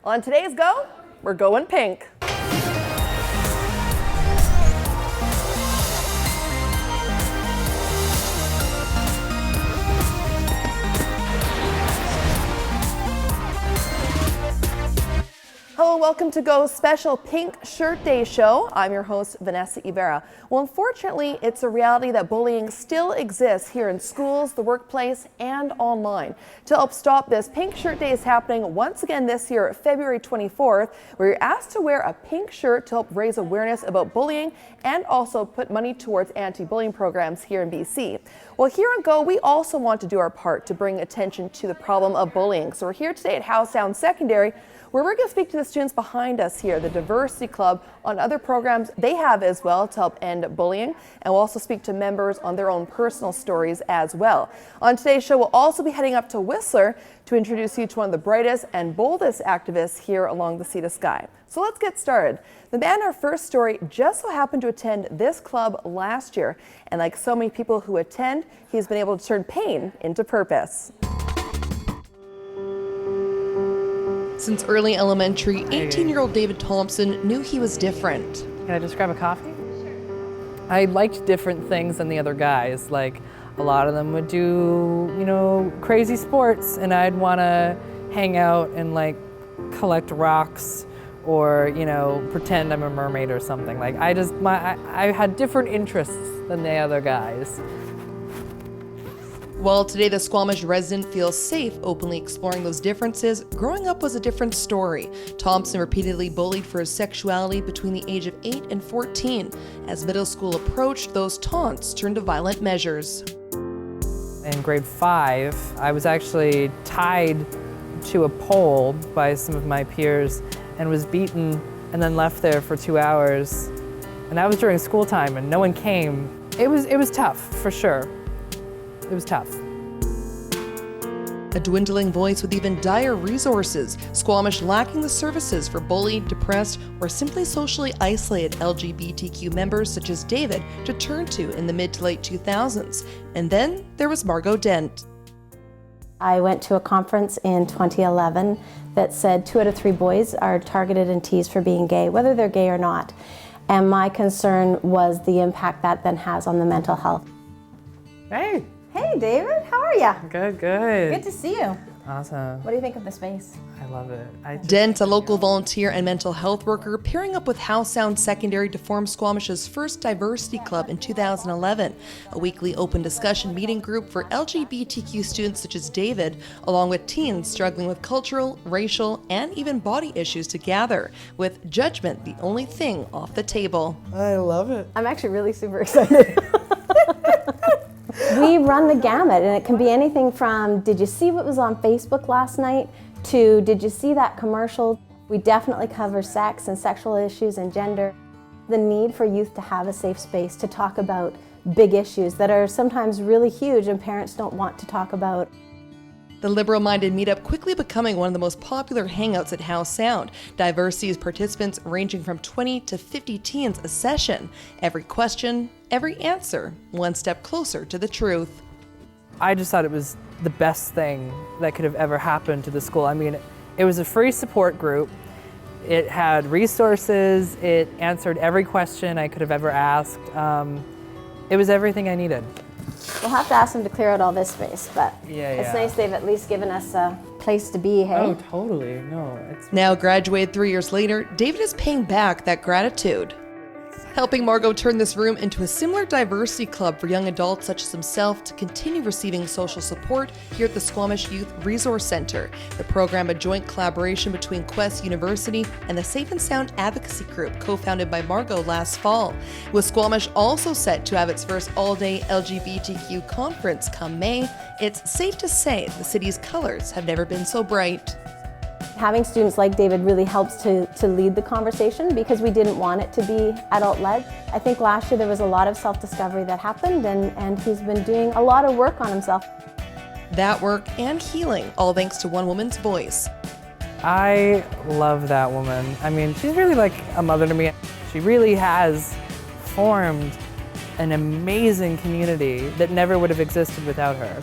On today's Go, we're going pink. Hello, welcome to Go's special Pink Shirt Day show. I'm your host, Vanessa Ybarra. Well, unfortunately, it's a reality that bullying still exists here in schools, the workplace, and online. To help stop this, Pink Shirt Day is happening once again this year, February 24th, where you're asked to wear a pink shirt to help raise awareness about bullying and also put money towards anti-bullying programs here in BC. Well, here on Go, we also want to do our part to bring attention to the problem of bullying. So we're here today at Howe Sound Secondary, where we're going to speak to the students behind us here, the Diversity Club, on other programs they have as well to help end bullying. And we'll also speak to members on their own personal stories as well. On today's show, we'll also be heading up to Whistler to introduce you to one of the brightest and boldest activists here along the Sea to Sky. So let's get started. The man in our first story just so happened to attend this club last year. And like so many people who attend, he's been able to turn pain into purpose. Since early elementary, 18-year-old David Thompson knew he was different. Can I just grab a coffee? I liked different things than the other guys. Like, a lot of them would do, crazy sports, and I'd want to hang out and collect rocks or, pretend I'm a mermaid or something. Like, I had different interests than the other guys. While today the Squamish resident feels safe openly exploring those differences, growing up was a different story. Thompson repeatedly bullied for his sexuality between the age of 8 and 14. As middle school approached, those taunts turned to violent measures. In grade 5, I was actually tied to a pole by some of my peers and was beaten and then left there for 2 hours. And that was during school time and no one came. It was tough, for sure. It was tough. A dwindling voice with even dire resources, Squamish lacking the services for bullied, depressed, or simply socially isolated LGBTQ members such as David to turn to in the mid to late 2000s. And then there was Margot Dent. I went to a conference in 2011 that said 2 out of 3 boys are targeted and teased for being gay, whether they're gay or not. And my concern was the impact that then has on the mental health. Hey. Hey David, how are you? Good. Good to see you. Awesome. What do you think of the space? I love it. Dent, a local volunteer and mental health worker, pairing up with Howe Sound Secondary to form Squamish's first diversity club in 2011, a weekly open discussion meeting group for LGBTQ students such as David, along with teens struggling with cultural, racial, and even body issues to gather, with judgment the only thing off the table. I love it. I'm actually really super excited. We run the gamut, and it can be anything from, did you see what was on Facebook last night, to did you see that commercial? We definitely cover sex and sexual issues and gender. The need for youth to have a safe space to talk about big issues that are sometimes really huge and parents don't want to talk about. The liberal-minded meetup quickly becoming one of the most popular hangouts at Howe Sound. Diversity's participants ranging from 20 to 50 teens a session. Every question, every answer, one step closer to the truth. I just thought it was the best thing that could have ever happened to the school. I mean, it was a free support group. It had resources. It answered every question I could have ever asked. It was everything I needed. We'll have to ask them to clear out all this space, but it's nice they've at least given us a place to be, hey? Oh, totally. No, it's... Now graduated 3 years later, David is paying back that gratitude. Helping Margot turn this room into a similar diversity club for young adults such as himself to continue receiving social support here at the Squamish Youth Resource Center. The program, a joint collaboration between Quest University and the Safe and Sound Advocacy Group co-founded by Margot last fall. With Squamish also set to have its first all-day LGBTQ conference come May, it's safe to say the city's colors have never been so bright. Having students like David really helps to lead the conversation because we didn't want it to be adult-led. I think last year there was a lot of self-discovery that happened and he's been doing a lot of work on himself. That work and healing, all thanks to one woman's voice. I love that woman. I mean, she's really like a mother to me. She really has formed an amazing community that never would have existed without her.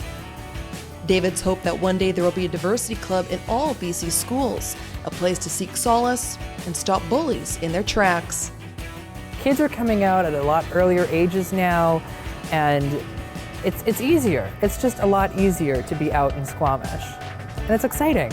David's hope that one day there will be a diversity club in all BC schools. a place to seek solace and stop bullies in their tracks. Kids are coming out at a lot earlier ages now, and it's easier. It's just a lot easier to be out in Squamish, and it's exciting.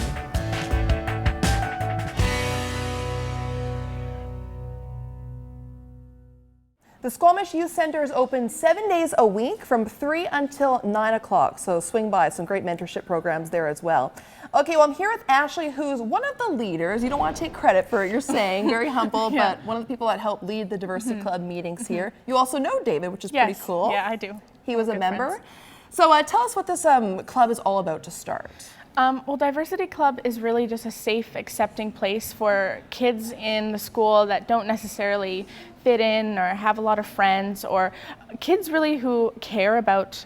The Squamish Youth Center is open 7 days a week from 3 until 9 o'clock, so swing by. Some great mentorship programs there as well. Okay, well, I'm here with Ashley, who's one of the leaders. You don't want to take credit for it, you're saying, very humble, Yeah. but one of the people that helped lead the Diversity Club meetings here. You also know David, which is pretty cool. Yeah, I do. He was a Good member. friends. So tell us what this club is all about to start. Well, Diversity Club is really just a safe, accepting place for kids in the school that don't necessarily fit in or have a lot of friends, or kids really who care about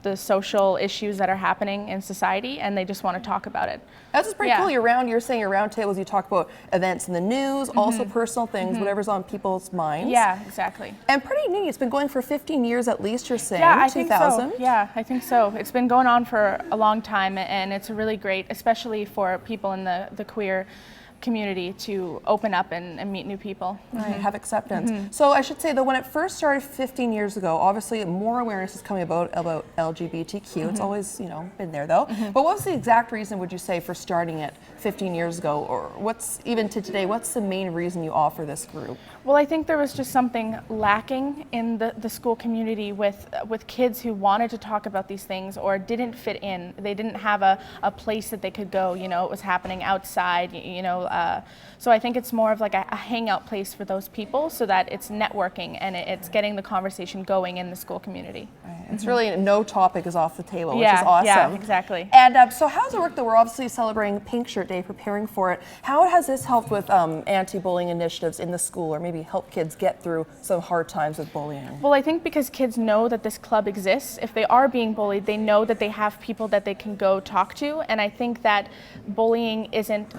the social issues that are happening in society, and they just want to talk about it. That's just pretty cool. You're saying your round tables, you talk about events in the news, also personal things, whatever's on people's minds. Yeah, exactly. And pretty neat. It's been going for 15 years at least, you're saying, Yeah, I think 2000. so. Yeah, I think so. It's been going on for a long time, and it's really great, especially for people in the queer community, to open up and meet new people. Right, have acceptance. So I should say that when it first started 15 years ago, obviously more awareness is coming about LGBTQ. It's always, been there though. But what was the exact reason, would you say, for starting it 15 years ago? Or what's, even to today, what's the main reason you offer this group? Well, I think there was just something lacking in the school community with kids who wanted to talk about these things or didn't fit in. They didn't have a place that they could go, it was happening outside, so I think it's more of like a hangout place for those people, so that it's networking and it's getting the conversation going in the school community. Right. It's really no topic is off the table, which Yeah, is awesome. yeah, exactly. And so how does it work that we're obviously celebrating Pink Shirt Day, preparing for it? How has this helped with anti-bullying initiatives in the school, or maybe help kids get through some hard times with bullying? Well, I think because kids know that this club exists, if they are being bullied, they know that they have people that they can go talk to, and I think that bullying isn't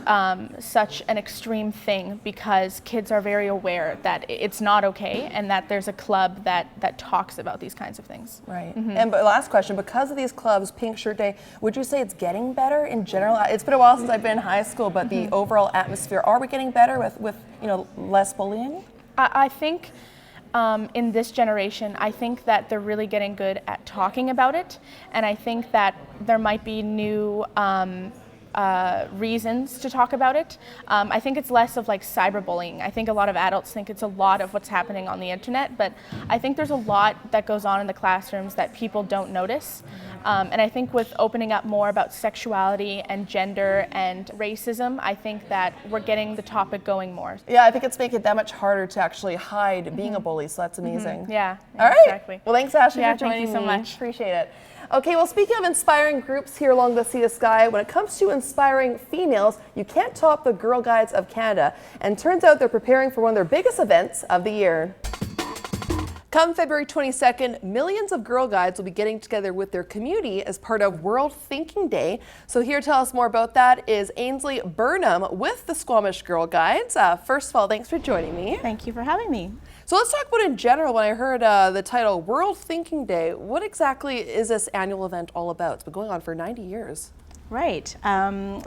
such an extreme thing, because kids are very aware that it's not okay, and that there's a club that talks about these kinds of things. Right. And but last question, because of these clubs, Pink Shirt Day, would you say it's getting better in general? It's been a while since I've been in high school, but the overall atmosphere, are we getting better with less bullying? I think in this generation, I think that they're really getting good at talking about it, and I think that there might be new reasons to talk about it. I think it's less of like cyberbullying. I think a lot of adults think it's a lot of what's happening on the internet, but I think there's a lot that goes on in the classrooms that people don't notice. And I think with opening up more about sexuality and gender and racism, I think that we're getting the topic going more. Yeah, I think it's making it that much harder to actually hide being a bully, so that's amazing. Yeah, All right. exactly. Well, thanks, Ashley, Yeah, for joining thank you so me. much. Appreciate it. Okay, well, speaking of inspiring groups here along the Sea to Sky, when it comes to inspiring females, you can't top the Girl Guides of Canada. And turns out they're preparing for one of their biggest events of the year. Come February 22nd, millions of Girl Guides will be getting together with their community as part of World Thinking Day. So here to tell us more about that is Ainsley Burnham with the Squamish Girl Guides. First of all, thanks for joining me. Thank you for having me. So let's talk about in general, when I heard the title World Thinking Day, what exactly is this annual event all about? It's been going on for 90 years. Right.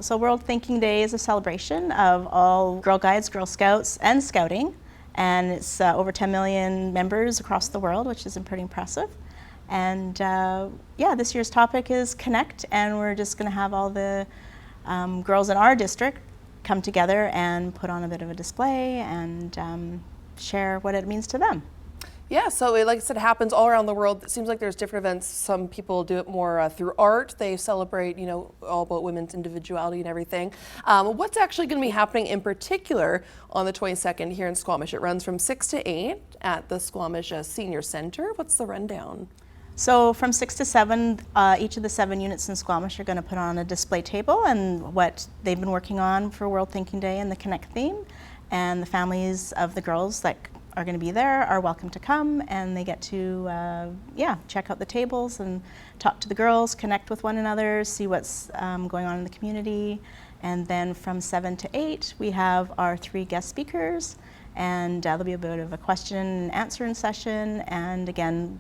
So World Thinking Day is a celebration of all Girl Guides, Girl Scouts, and Scouting. And it's over 10 million members across the world, which is pretty impressive. And this year's topic is Connect, and we're just going to have all the girls in our district come together and put on a bit of a display and share what it means to them. Yeah, so like I said, it happens all around the world. It seems like there's different events. Some people do it more through art. They celebrate, all about women's individuality and everything. What's actually going to be happening in particular on the 22nd here in Squamish? It runs from 6 to 8 at the Squamish Senior Center. What's the rundown? So from 6 to 7, each of the 7 units in Squamish are going to put on a display table and what they've been working on for World Thinking Day and the Connect theme. And the families of the girls that are going to be there are welcome to come, and they get to check out the tables and talk to the girls, connect with one another, see what's going on in the community. And then from 7 to 8 we have our 3 guest speakers, and there'll be a bit of a question and answering session, and again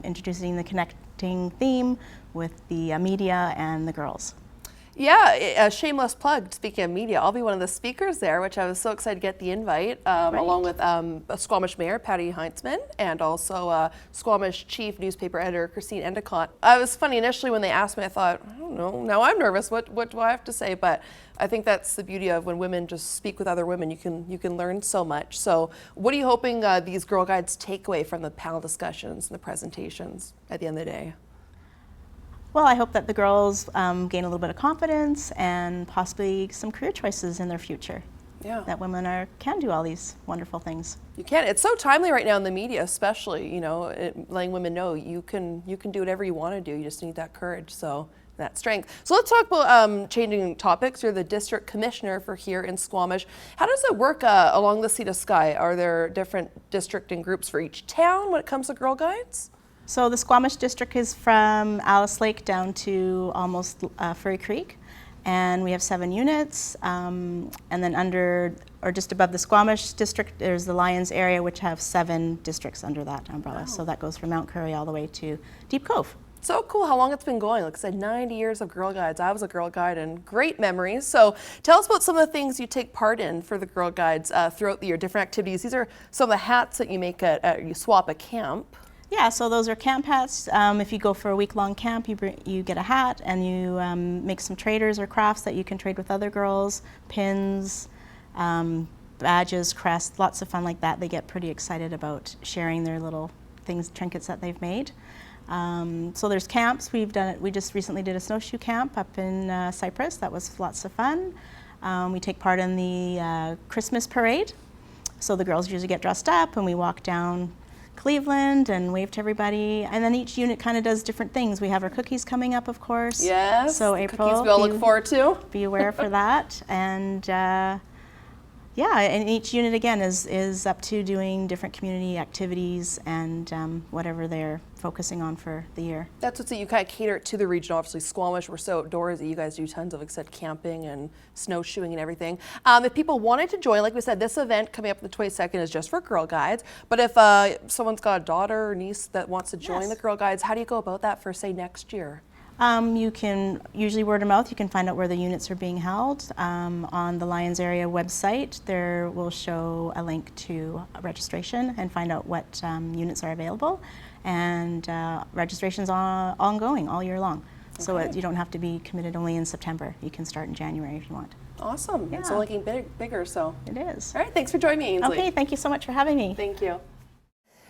introducing the connecting theme with the media and the girls. Yeah, a shameless plug. Speaking of media, I'll be one of the speakers there, which I was so excited to get the invite, along with Squamish Mayor Patty Heintzman and also Squamish Chief Newspaper Editor Christine Endicott. I was funny initially when they asked me. I thought, I don't know. Now I'm nervous. What do I have to say? But I think that's the beauty of when women just speak with other women. You can learn so much. So, what are you hoping these Girl Guides take away from the panel discussions and the presentations at the end of the day? Well, I hope that the girls gain a little bit of confidence and possibly some career choices in their future. Yeah. That women can do all these wonderful things. You can. It's so timely right now in the media, especially, letting women know you can do whatever you want to do. You just need that courage, so that strength. So let's talk about changing topics. You're the district commissioner for here in Squamish. How does it work along the Sea to Sky? Are there different districting groups for each town when it comes to Girl Guides? So the Squamish district is from Alice Lake down to almost Furry Creek, and we have 7 units. And then under, or just above the Squamish district, there's the Lions area, which have 7 districts under that umbrella. Wow. So that goes from Mount Currie all the way to Deep Cove. So cool how long it's been going. Like I said, 90 years of Girl Guides. I was a Girl Guide and great memories. So tell us about some of the things you take part in for the Girl Guides throughout the year, different activities. These are some of the hats that you make you swap at camp. Yeah, so those are camp hats. If you go for a week-long camp, you get a hat and you make some traders or crafts that you can trade with other girls, pins, badges, crests, lots of fun like that. They get pretty excited about sharing their little things, trinkets that they've made. So there's camps. We just recently did a snowshoe camp up in Cypress. That was lots of fun. We take part in the Christmas parade. So the girls usually get dressed up and we walk down Cleveland and wave to everybody, and then each unit kind of does different things. We have our cookies coming up, of course. Yes. So April, cookies we all look forward to. Be aware for that, and yeah, and each unit again is up to doing different community activities and whatever they're focusing on for the year. That's what's it. You kind of cater it to the region. Obviously, Squamish, we're so outdoorsy. You guys do tons of, like I said, camping and snowshoeing and everything. If people wanted to join, like we said, this event coming up the 22nd is just for Girl Guides. But if someone's got a daughter or niece that wants to join the Girl Guides, how do you go about that for, say, next year? You can usually word of mouth. You can find out where the units are being held. On the Lions area website, there will show a link to registration and find out what units are available. And registration's ongoing all year long. Okay. So you don't have to be committed only in September. You can start in January if you want. Awesome. Yeah. It's only getting bigger, so. It is. All right, thanks for joining me, Ainsley. Okay, thank you so much for having me. Thank you.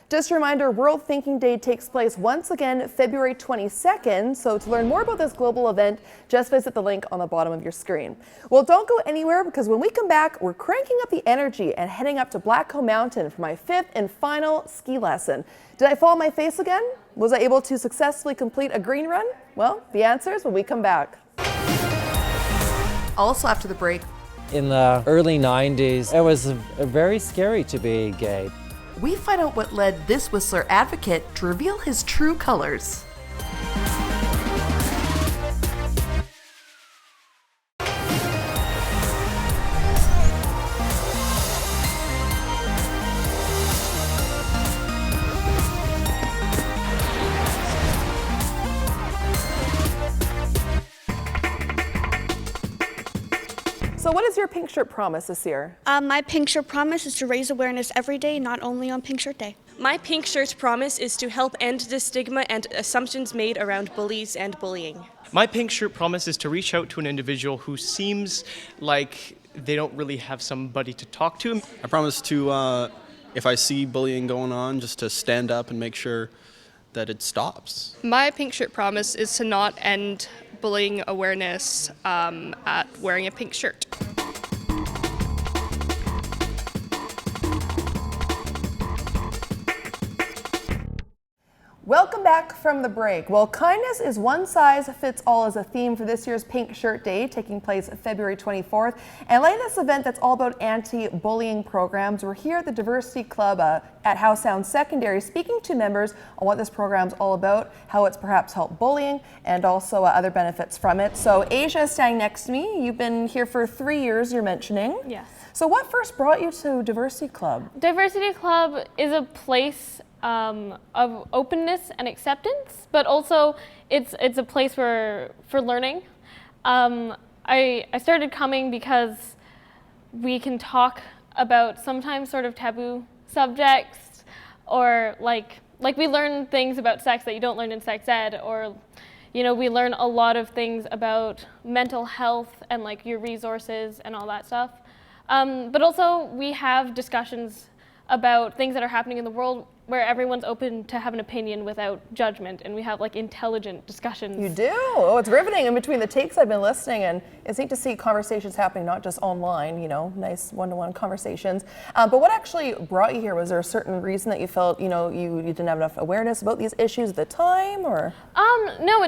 Just a reminder, World Thinking Day takes place once again February 22nd, so to learn more about this global event, just visit the link on the bottom of your screen. Well, don't go anywhere, because when we come back, we're cranking up the energy and heading up to Blackcomb Mountain for my 5th and final ski lesson. Did I fall on my face again? Was I able to successfully complete a green run? Well, the answer is when we come back. Also after the break, in the early 90s, it was very scary to be gay. We find out what led this Whistler advocate to reveal his true colors. So what is your Pink Shirt promise this year? My Pink Shirt promise is to raise awareness every day, not only on Pink Shirt Day. My Pink Shirt promise is to help end the stigma and assumptions made around bullies and bullying. My Pink Shirt promise is to reach out to an individual who seems like they don't really have somebody to talk to. I promise to, if I see bullying going on, just to stand up and make sure that it stops. My Pink Shirt promise is to not end bullying awareness at wearing a pink shirt. Welcome back from the break. Well, kindness is one size fits all as a theme for this year's Pink Shirt Day, taking place February 24th. And like this event that's all about anti-bullying programs, we're here at the Diversity Club at Howe Sound Secondary speaking to members on what this program's all about, how it's perhaps helped bullying, and also other benefits from it. So Asia is standing next to me. You've been here for 3 years, you're mentioning. Yes. So what first brought you to Diversity Club? Diversity Club is a place of openness and acceptance, but also it's a place for learning. I started coming because we can talk about sometimes sort of taboo subjects, or like we learn things about sex that you don't learn in sex ed, or we learn a lot of things about mental health and like your resources and all that stuff. But also we have discussions about things that are happening in the world where everyone's open to have an opinion without judgment, and we have like intelligent discussions. You do? Oh, it's riveting. In between the takes, I've been listening, and it's neat to see conversations happening, not just online, nice one-to-one conversations. But what actually brought you here? Was there a certain reason that you felt, you didn't have enough awareness about these issues at the time, or? No,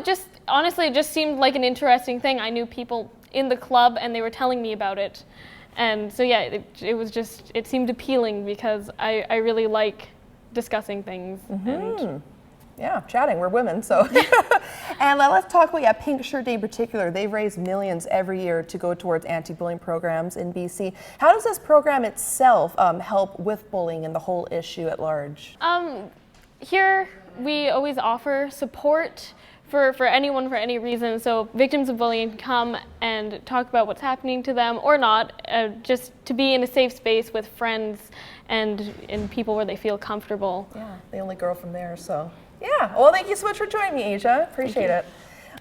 honestly, it just seemed like an interesting thing. I knew people in the club, and they were telling me about it. And so yeah, it seemed appealing because I really like discussing things. And yeah, chatting. We're women, so. And let's talk about Pink Shirt Day in particular. They've raised millions every year to go towards anti-bullying programs in BC. How does this program itself help with bullying and the whole issue at large? Here we always offer support for anyone for any reason. So victims of bullying can come and talk about what's happening to them or not, just to be in a safe space with friends and people where they feel comfortable. Yeah, the only girl from there, so. Yeah, well, thank you so much for joining me, Asia. Appreciate it.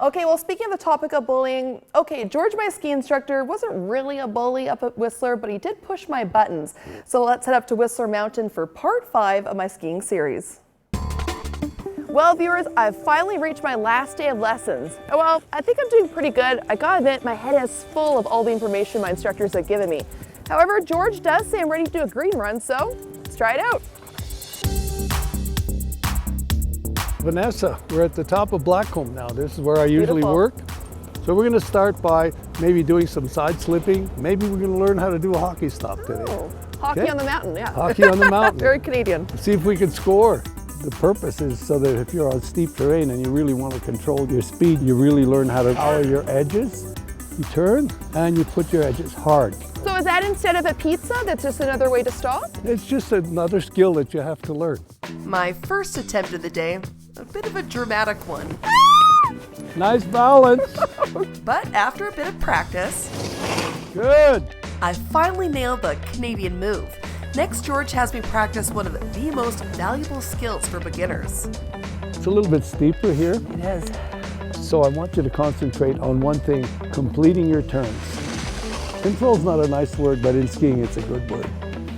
Okay, well, speaking of the topic of bullying, George, my ski instructor, wasn't really a bully up at Whistler, but he did push my buttons. So let's head up to Whistler Mountain for part 5 of my skiing series. Well, viewers, I've finally reached my last day of lessons. Well, I think I'm doing pretty good. I gotta admit, my head is full of all the information my instructors have given me. However, George does say I'm ready to do a green run, so let's try it out. Vanessa, we're at the top of Blackcomb now. This is where I usually work. So we're gonna start by maybe doing some side slipping. Maybe we're gonna learn how to do a hockey stop today. Hockey on the mountain, yeah. Hockey on the mountain. Very Canadian. See if we can score. The purpose is so that if you're on steep terrain and you really want to control your speed, you really learn how to power your edges. You turn and you put your edges hard. So is that instead of a pizza, that's just another way to stop? It's just another skill that you have to learn. My first attempt of the day, a bit of a dramatic one. Nice balance. But after a bit of practice, good. I finally nailed the Canadian move. Next, George has me practice one of the most valuable skills for beginners. It's a little bit steeper here. It is. So I want you to concentrate on one thing, completing your turns. Control's not a nice word, but in skiing it's a good word.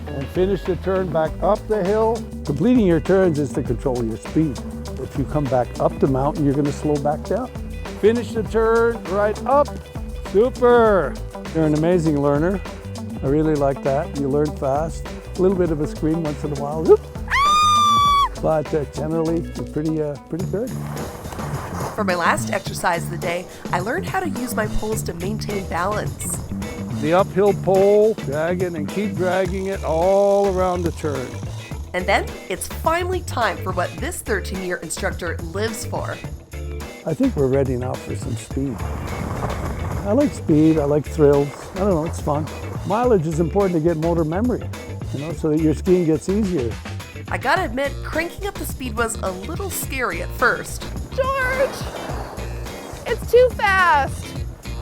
And finish the turn back up the hill. Completing your turns is to control your speed. If you come back up the mountain, you're going to slow back down. Finish the turn right up. Super. You're an amazing learner. I really like that. You learn fast. A little bit of a scream once in a while. But generally, you're pretty good. For my last exercise of the day, I learned how to use my poles to maintain balance. The uphill pole, drag it and keep dragging it all around the turn. And then it's finally time for what this 13-year instructor lives for. I think we're ready now for some speed. I like speed, I like thrills. I don't know, it's fun. Mileage is important to get motor memory, so that your skiing gets easier. I gotta admit, cranking up the speed was a little scary at first. George! It's too fast!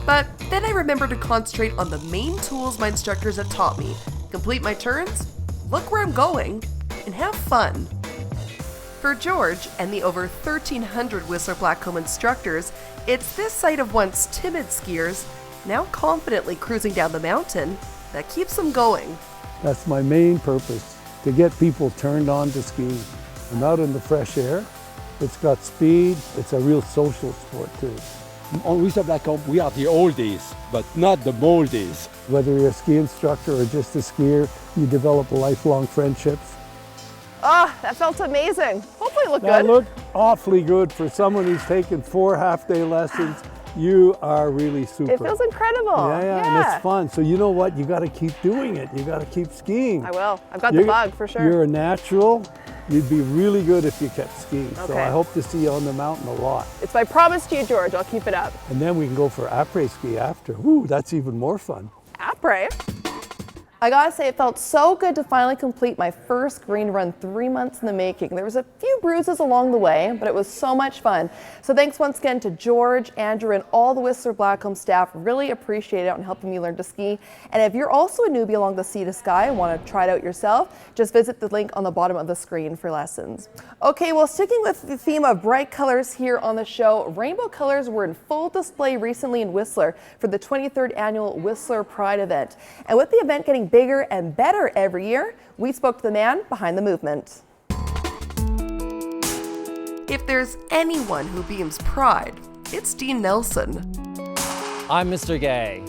But then I remembered to concentrate on the main tools my instructors have taught me. Complete my turns, look where I'm going, and have fun. For George and the over 1,300 Whistler Blackcomb instructors, it's this sight of once timid skiers, now confidently cruising down the mountain, that keeps them going. That's my main purpose, to get people turned on to skiing. I'm out in the fresh air. It's got speed. It's a real social sport too. On Whistler Blackcomb, we are the oldies, but not the moldies. Whether you're a ski instructor or just a skier, you develop lifelong friendships. Oh, that felt amazing. Hopefully it looked good. That looked awfully good for someone who's taken 4 half-day lessons. You are really super. It feels incredible. Yeah, and it's fun. So you know what? You got to keep doing it. You got to keep skiing. I will. I've got the bug for sure. You're a natural. You'd be really good if you kept skiing. Okay. So I hope to see you on the mountain a lot. It's my promise to you, George. I'll keep it up. And then we can go for après ski after. Woo, that's even more fun. Après? I gotta say, it felt so good to finally complete my first green run 3 months in the making. There was a few bruises along the way, but it was so much fun. So thanks once again to George, Andrew, and all the Whistler Blackcomb staff. Really appreciate it on helping me learn to ski. And if you're also a newbie along the Sea to Sky and want to try it out yourself, just visit the link on the bottom of the screen for lessons. Okay, well, sticking with the theme of bright colors here on the show, rainbow colors were in full display recently in Whistler for the 23rd annual Whistler Pride event. And with the event getting bigger and better every year, we spoke to the man behind the movement. If there's anyone who beams pride, it's Dean Nelson. I'm Mr. Gay.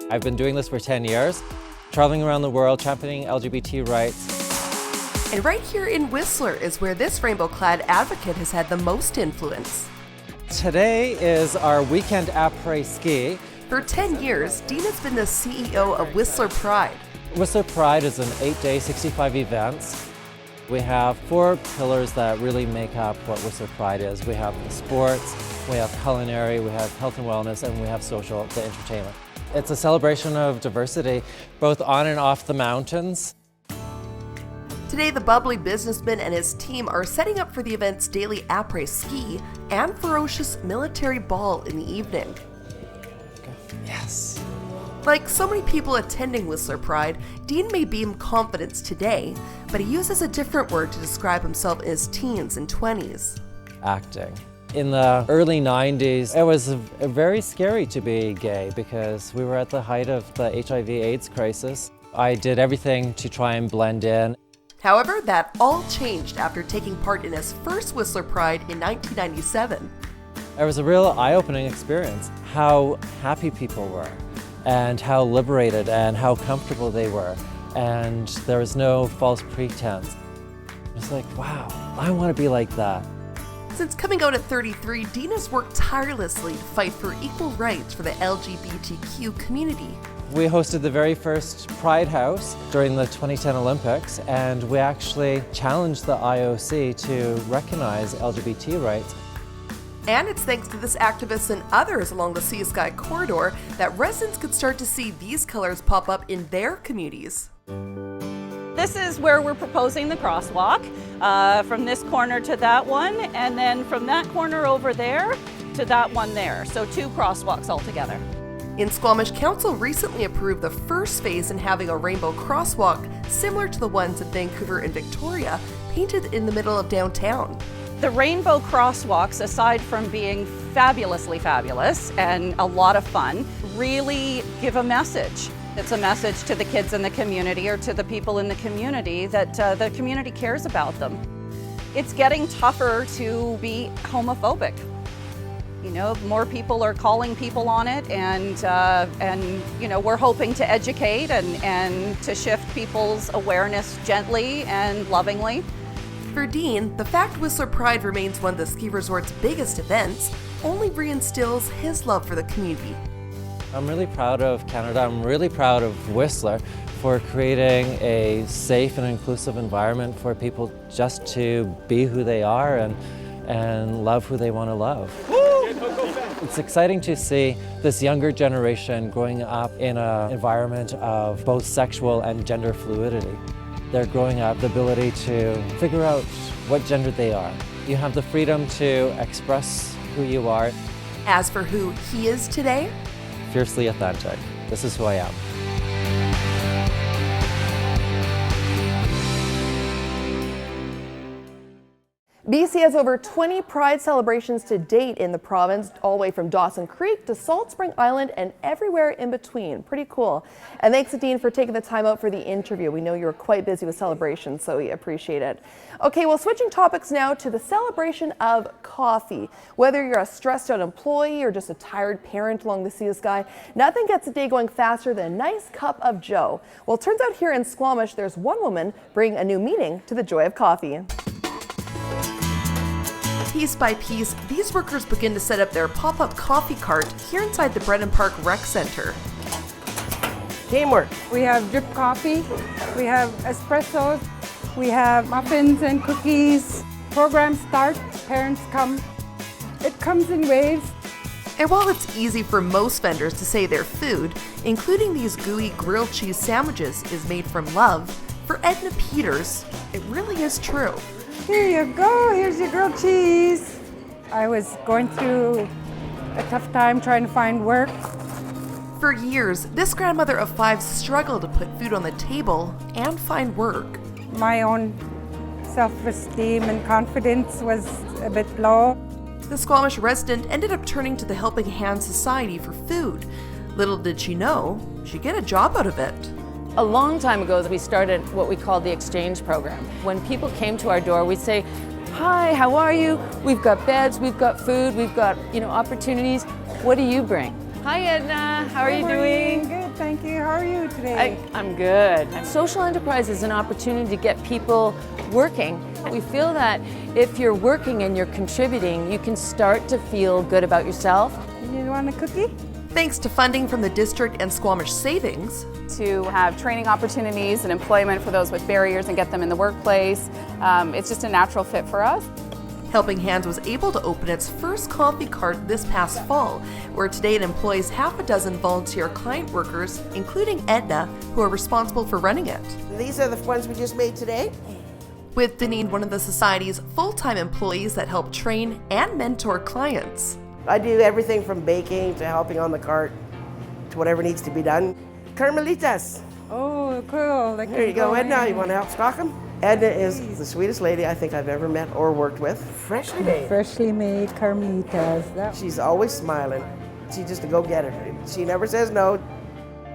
I've been doing this for 10 years, traveling around the world championing LGBT rights. And right here in Whistler is where this rainbow-clad advocate has had the most influence. Today is our weekend après-ski. For 10 years, Dean has been the CEO of Whistler Pride. Whistler Pride is an 8-day, 65 events. We have 4 pillars that really make up what Whistler Pride is. We have sports, we have culinary, we have health and wellness, and we have social, the entertainment. It's a celebration of diversity, both on and off the mountains. Today, the bubbly businessman and his team are setting up for the event's daily après-ski and ferocious military ball in the evening. Yes. Like so many people attending Whistler Pride, Dean may beam confidence today, but he uses a different word to describe himself in his teens and 20s. Acting. In the early 90s, it was very scary to be gay because we were at the height of the HIV/AIDS crisis. I did everything to try and blend in. However, that all changed after taking part in his first Whistler Pride in 1997. It was a real eye-opening experience, how happy people were and how liberated and how comfortable they were. And there was no false pretense. It was like, wow, I want to be like that. Since coming out at 33, Dean has worked tirelessly to fight for equal rights for the LGBTQ community. We hosted the very first Pride House during the 2010 Olympics, and we actually challenged the IOC to recognize LGBT rights. And it's thanks to this activist and others along the Sea to Sky corridor that residents could start to see these colors pop up in their communities. This is where we're proposing the crosswalk, from this corner to that one, and then from that corner over there to that one there. So 2 crosswalks altogether. In Squamish, Council recently approved the first phase in having a rainbow crosswalk similar to the ones in Vancouver and Victoria, painted in the middle of downtown. The rainbow crosswalks, aside from being fabulously fabulous and a lot of fun, really give a message. It's a message to the kids in the community or to the people in the community that the community cares about them. It's getting tougher to be homophobic. You know, more people are calling people on it, and you know, we're hoping to educate and to shift people's awareness gently and lovingly. For Dean, the fact Whistler Pride remains one of the ski resort's biggest events only reinstills his love for the community. I'm really proud of Canada. I'm really proud of Whistler for creating a safe and inclusive environment for people just to be who they are and love who they want to love. It's exciting to see this younger generation growing up in an environment of both sexual and gender fluidity. They're growing up the ability to figure out what gender they are. You have the freedom to express who you are. As for who he is today, fiercely authentic. This is who I am. BC has over 20 Pride celebrations to date in the province, all the way from Dawson Creek to Salt Spring Island and everywhere in between. Pretty cool. And thanks to Dean for taking the time out for the interview. We know you were quite busy with celebrations, so we appreciate it. Okay, well, switching topics now to the celebration of coffee. Whether you're a stressed out employee or just a tired parent along the Sea to Sky, nothing gets a day going faster than a nice cup of joe. Well, it turns out here in Squamish, there's one woman bringing a new meaning to the joy of coffee. Piece by piece, these workers begin to set up their pop-up coffee cart here inside the Brennan Park Rec Center. Teamwork. We have drip coffee, we have espressos, we have muffins and cookies. Program starts, parents come. It comes in waves. And while it's easy for most vendors to say their food, including these gooey grilled cheese sandwiches, is made from love, for Edna Peters, it really is true. Here you go, here's your grilled cheese. I was going through a tough time trying to find work. For years, this grandmother of 5 struggled to put food on the table and find work. My own self-esteem and confidence was a bit low. The Squamish resident ended up turning to the Helping Hands Society for food. Little did she know, she'd get a job out of it. A long time ago, we started what we called the exchange program. When people came to our door, we'd say, "Hi, how are you? We've got beds, we've got food, we've got, opportunities. What do you bring?" "Hi, Edna. How are you doing?" Good, thank you. How are you today? I'm good. Social enterprise is an opportunity to get people working. We feel that if you're working and you're contributing, you can start to feel good about yourself. You want a cookie? Thanks to funding from the district and Squamish Savings, to have training opportunities and employment for those with barriers and get them in the workplace. It's just a natural fit for us. Helping Hands was able to open its first coffee cart this past fall, where today it employs half a dozen volunteer client workers, including Edna, who are responsible for running it. These are the ones we just made today. With Deneen, one of the Society's full-time employees that help train and mentor clients. I do everything from baking to helping on the cart to whatever needs to be done. Carmelitas. Oh, cool. There you go, Edna. You want to help stock them? Edna is the sweetest lady I think I've ever met or worked with. Freshly made. Freshly made Carmelitas. She's always smiling. She's just a go-getter. She never says no.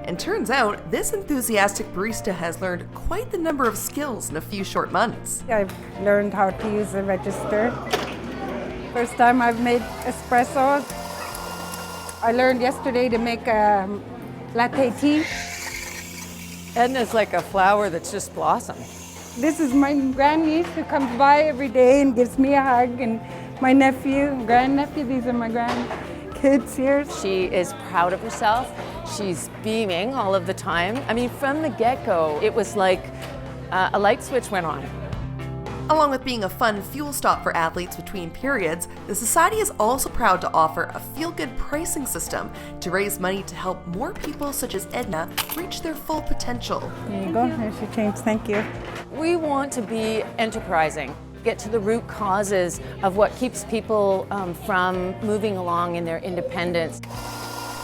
And turns out, this enthusiastic barista has learned quite the number of skills in a few short months. I've learned how to use the register. First time I've made espressos. I learned yesterday to make latte tea. Edna's like a flower that's just blossomed. This is my grandniece who comes by every day and gives me a hug, and my nephew, grandnephew, these are my grandkids here. She is proud of herself. She's beaming all of the time. I mean, from the get-go, it was like a light switch went on. Along with being a fun fuel stop for athletes between periods, the Society is also proud to offer a feel-good pricing system to raise money to help more people such as Edna reach their full potential. There you go, here's your change, thank you. We want to be enterprising, get to the root causes of what keeps people from moving along in their independence.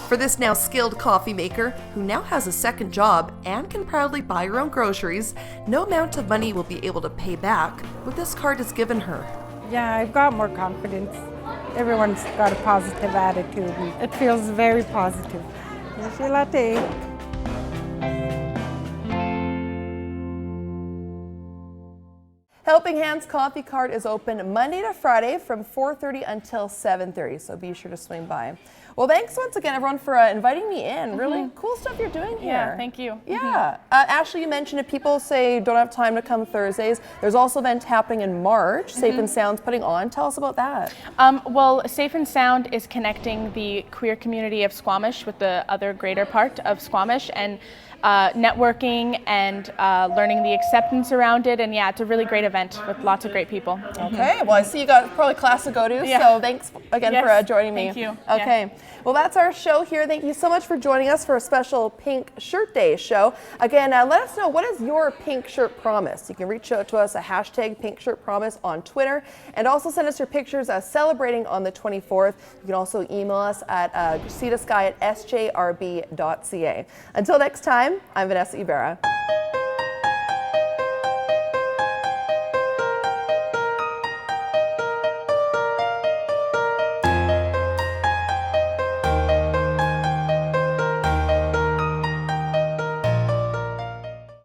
For this now skilled coffee maker, who now has a second job and can proudly buy her own groceries, no amount of money will be able to pay back what this card has given her. Yeah, I've got more confidence. Everyone's got a positive attitude, and it feels very positive. Here's your latte. Helping Hands Coffee Cart is open Monday to Friday from 4:30 until 7:30, so be sure to swing by. Well, thanks once again, everyone, for inviting me in. Really cool stuff you're doing here. Yeah, thank you. Yeah. Ashley, you mentioned if people say don't have time to come Thursdays, there's also events happening in March, Safe and Sound's putting on. Tell us about that. Well, Safe and Sound is connecting the queer community of Squamish with the other greater part of Squamish, and networking and learning the acceptance around it. And yeah, it's a really great event with lots of great people. Okay, well, I see you got probably class to go to, so thanks again for joining me. Thank you. Okay, well, that's our show here. Thank you so much for joining us for a special Pink Shirt Day show. Again, let us know, what is your pink shirt promise? You can reach out to us at #PinkShirtPromise on Twitter, and also send us your pictures celebrating on the 24th. You can also email us at seetasky@sjrb.ca. Until next time, I'm Vanessa Ybarra.